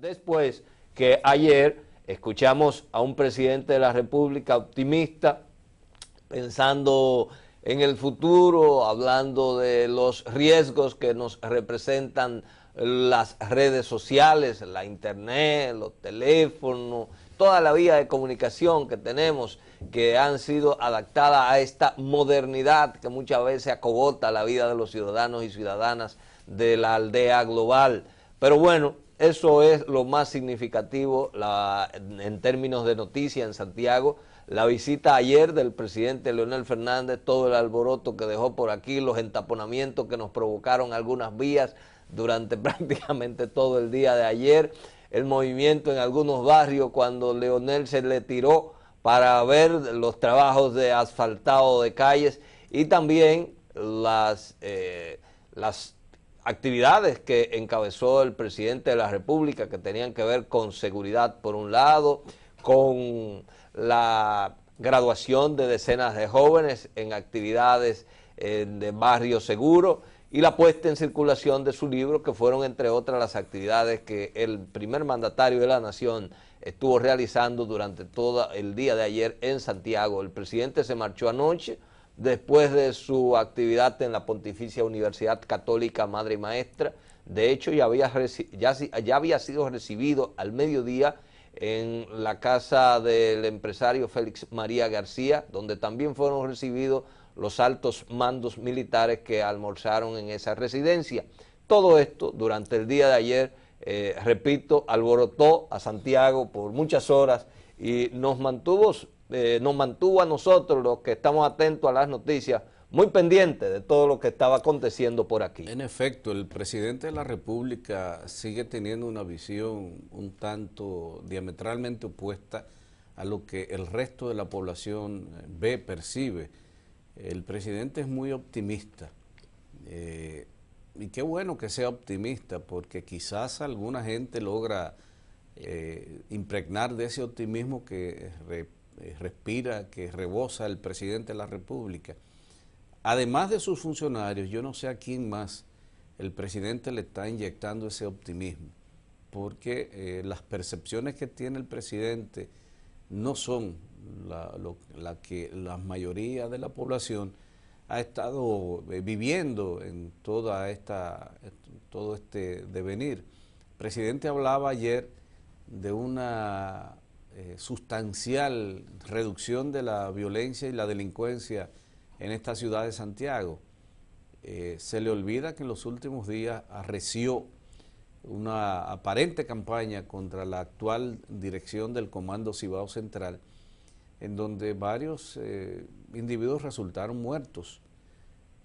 después que ayer escuchamos a un presidente de la República optimista, pensando en el futuro, hablando de los riesgos que nos representan las redes sociales, la internet, los teléfonos, toda la vía de comunicación que tenemos, que han sido adaptadas a esta modernidad que muchas veces acogota la vida de los ciudadanos y ciudadanas de la aldea global. Pero bueno, eso es lo más significativo en términos de noticias en Santiago. La visita ayer del presidente Leonel Fernández, todo el alboroto que dejó por aquí, los entaponamientos que nos provocaron algunas vías durante prácticamente todo el día de ayer, el movimiento en algunos barrios cuando Leonel se le tiró para ver los trabajos de asfaltado de calles y también las actividades que encabezó el presidente de la República que tenían que ver con seguridad por un lado, con la graduación de decenas de jóvenes en actividades de barrio seguro y la puesta en circulación de su libro, que fueron entre otras las actividades que el primer mandatario de la nación estuvo realizando durante todo el día de ayer en Santiago. El presidente se marchó anoche después de su actividad en la Pontificia Universidad Católica Madre y Maestra. De hecho, ya había sido recibido al mediodía en la casa del empresario Félix María García, donde también fueron recibidos los altos mandos militares que almorzaron en esa residencia. Todo esto durante el día de ayer, repito, alborotó a Santiago por muchas horas y nos mantuvo a nosotros, los que estamos atentos a las noticias, muy pendientes de todo lo que estaba aconteciendo por aquí. En efecto, el presidente de la República sigue teniendo una visión un tanto diametralmente opuesta a lo que el resto de la población ve, percibe. El presidente es muy optimista y qué bueno que sea optimista, porque quizás alguna gente logra impregnar de ese optimismo que respira, que rebosa el presidente de la República. Además de sus funcionarios, yo no sé a quién más el presidente le está inyectando ese optimismo, porque las percepciones que tiene el presidente no son la que la mayoría de la población ha estado viviendo en todo este devenir. El presidente hablaba ayer de una sustancial reducción de la violencia y la delincuencia en esta ciudad de Santiago. Se le olvida que en los últimos días arreció una aparente campaña contra la actual dirección del Comando Cibao Central, en donde varios individuos resultaron muertos.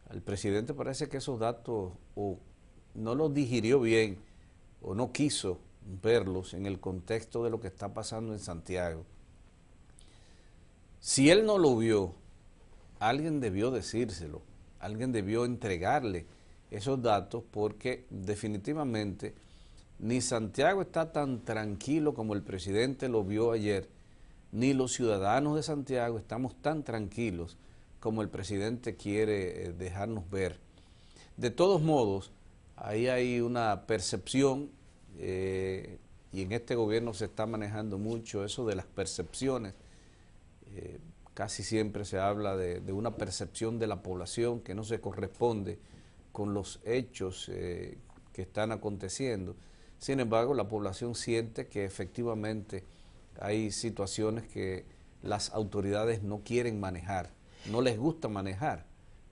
Al presidente parece que esos datos o no los digirió bien o no quiso verlos en el contexto de lo que está pasando en Santiago. Si él no lo vio, alguien debió decírselo, alguien debió entregarle esos datos, porque definitivamente ni Santiago está tan tranquilo como el presidente lo vio ayer, ni los ciudadanos de Santiago estamos tan tranquilos como el presidente quiere dejarnos ver. De todos modos, ahí hay una percepción, y en este gobierno se está manejando mucho eso de las percepciones. Casi siempre se habla de una percepción de la población que no se corresponde con los hechos que están aconteciendo. Sin embargo, la población siente que efectivamente hay situaciones que las autoridades no quieren manejar, no les gusta manejar,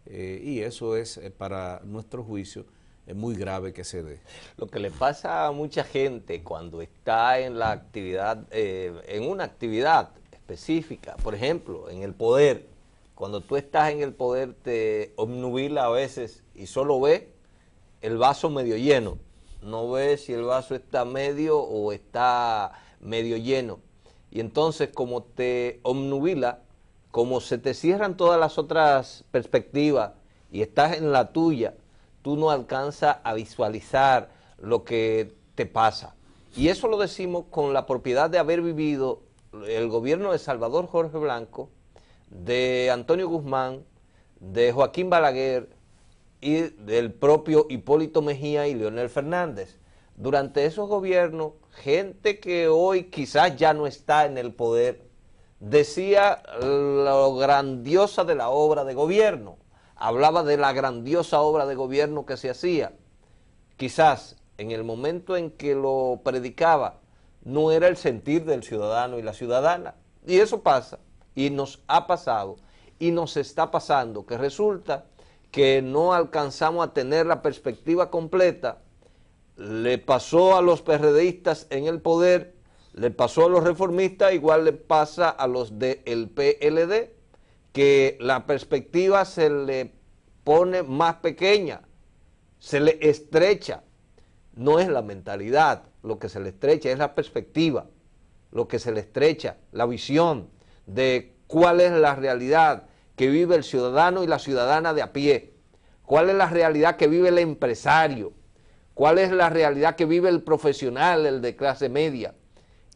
y eso es, para nuestro juicio, es muy grave que se dé. Lo que le pasa a mucha gente cuando está en la actividad, en una actividad específica, por ejemplo, en el poder, cuando tú estás en el poder te obnubila a veces y solo ves el vaso medio lleno, no ves si el vaso está medio o está medio lleno, y entonces como te obnubila, como se te cierran todas las otras perspectivas y estás en la tuya, tú no alcanzas a visualizar lo que te pasa. Y eso lo decimos con la propiedad de haber vivido el gobierno de Salvador Jorge Blanco, de Antonio Guzmán, de Joaquín Balaguer y del propio Hipólito Mejía y Leonel Fernández, durante esos gobiernos, gente que hoy quizás ya no está en el poder, decía lo grandiosa de la obra de gobierno, hablaba de la grandiosa obra de gobierno que se hacía. Quizás en el momento en que lo predicaba, no era el sentir del ciudadano y la ciudadana. Y eso pasa, y nos ha pasado, y nos está pasando, que resulta que no alcanzamos a tener la perspectiva completa. Le pasó a los PRDistas en el poder, le pasó a los reformistas, igual le pasa a los del PLD, que la perspectiva se le pone más pequeña, se le estrecha. No es la mentalidad lo que se le estrecha, es la perspectiva, lo que se le estrecha, la visión de cuál es la realidad que vive el ciudadano y la ciudadana de a pie, cuál es la realidad que vive el empresario, cuál es la realidad que vive el profesional, el de clase media.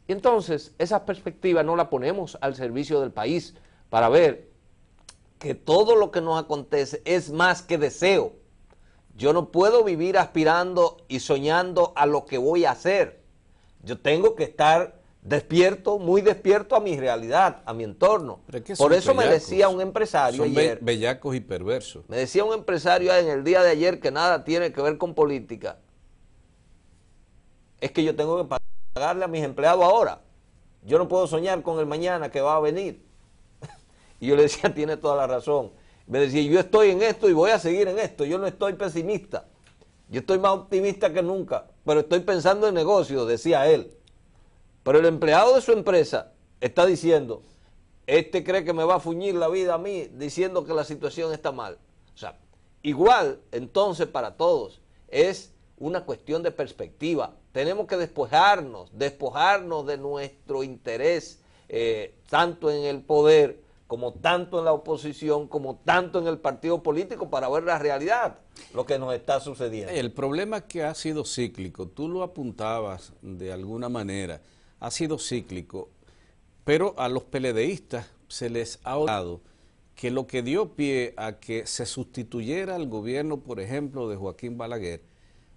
Y entonces esa perspectiva no la ponemos al servicio del país para ver que todo lo que nos acontece es más que deseo. Yo no puedo vivir aspirando y soñando a lo que voy a hacer. Yo tengo que estar despierto, muy despierto a mi realidad, a mi entorno. Por eso me decía un empresario ayer. Son bellacos y perversos. Me decía un empresario en el día de ayer que nada tiene que ver con política. Es que yo tengo que pagarle a mis empleados ahora. Yo no puedo soñar con el mañana que va a venir. Y yo le decía, tiene toda la razón. Me decía, yo estoy en esto y voy a seguir en esto. Yo no estoy pesimista. Yo estoy más optimista que nunca. Pero estoy pensando en negocios, decía él. Pero el empleado de su empresa está diciendo, este cree que me va a fuñir la vida a mí diciendo que la situación está mal. O sea, igual, entonces, para todos, es una cuestión de perspectiva. Tenemos que despojarnos de nuestro interés, tanto en el poder, como tanto en la oposición, como tanto en el partido político, para ver la realidad, lo que nos está sucediendo. El problema es que ha sido cíclico, tú lo apuntabas de alguna manera, ha sido cíclico, pero a los PLDistas se les ha olvidado que lo que dio pie a que se sustituyera al gobierno, por ejemplo, de Joaquín Balaguer,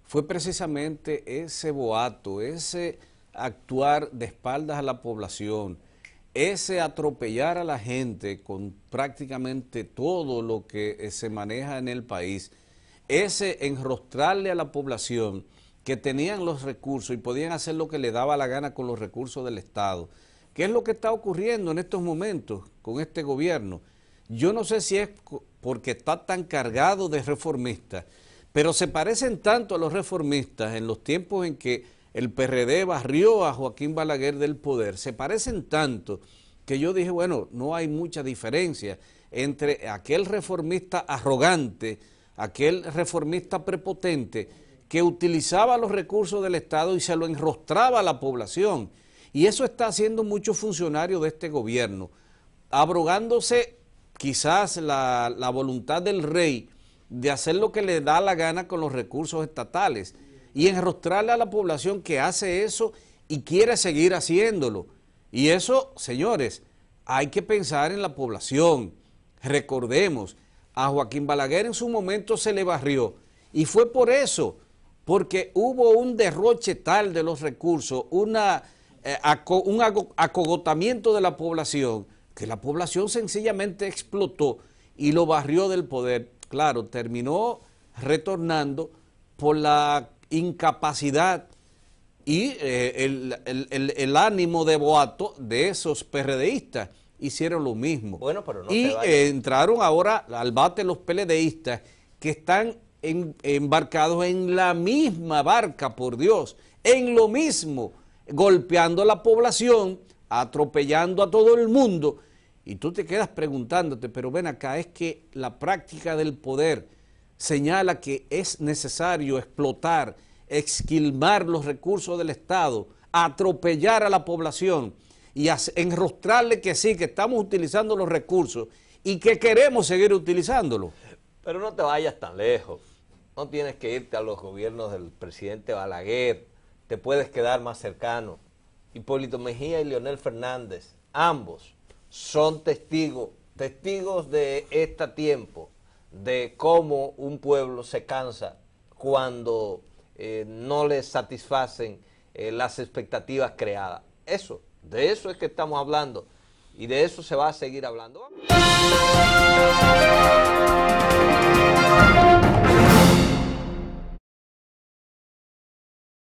fue precisamente ese boato, ese actuar de espaldas a la población, ese atropellar a la gente con prácticamente todo lo que se maneja en el país, ese enrostrarle a la población que tenían los recursos y podían hacer lo que le daba la gana con los recursos del Estado. ¿Qué es lo que está ocurriendo en estos momentos con este gobierno? Yo no sé si es porque está tan cargado de reformistas, pero se parecen tanto a los reformistas en los tiempos en que el PRD barrió a Joaquín Balaguer del poder, se parecen tanto que yo dije, bueno, no hay mucha diferencia entre aquel reformista arrogante, aquel reformista prepotente que utilizaba los recursos del Estado y se lo enrostraba a la población. Y eso está haciendo muchos funcionarios de este gobierno, abrogándose quizás la voluntad del rey de hacer lo que le da la gana con los recursos estatales y enrostrarle a la población que hace eso y quiere seguir haciéndolo. Y eso, señores, hay que pensar en la población. Recordemos, a Joaquín Balaguer en su momento se le barrió y fue por eso, porque hubo un derroche tal de los recursos, un acogotamiento de la población, que la población sencillamente explotó y lo barrió del poder. Claro, terminó retornando por la incapacidad y el ánimo de boato de esos PRDistas. Hicieron lo mismo. Bueno, pero no y entraron ahora al bate los PLDistas que están embarcados en la misma barca, por Dios, en lo mismo, golpeando a la población, atropellando a todo el mundo. Y tú te quedas preguntándote, pero ven acá, es que la práctica del poder señala que es necesario explotar, esquilmar los recursos del Estado, atropellar a la población y enrostrarle que sí, que estamos utilizando los recursos y que queremos seguir utilizándolo. Pero no te vayas tan lejos, no tienes que irte a los gobiernos del presidente Balaguer, te puedes quedar más cercano. Hipólito Mejía y Leonel Fernández, ambos son testigos de este tiempo, de cómo un pueblo se cansa cuando no le satisfacen las expectativas creadas. De eso es que estamos hablando y de eso se va a seguir hablando.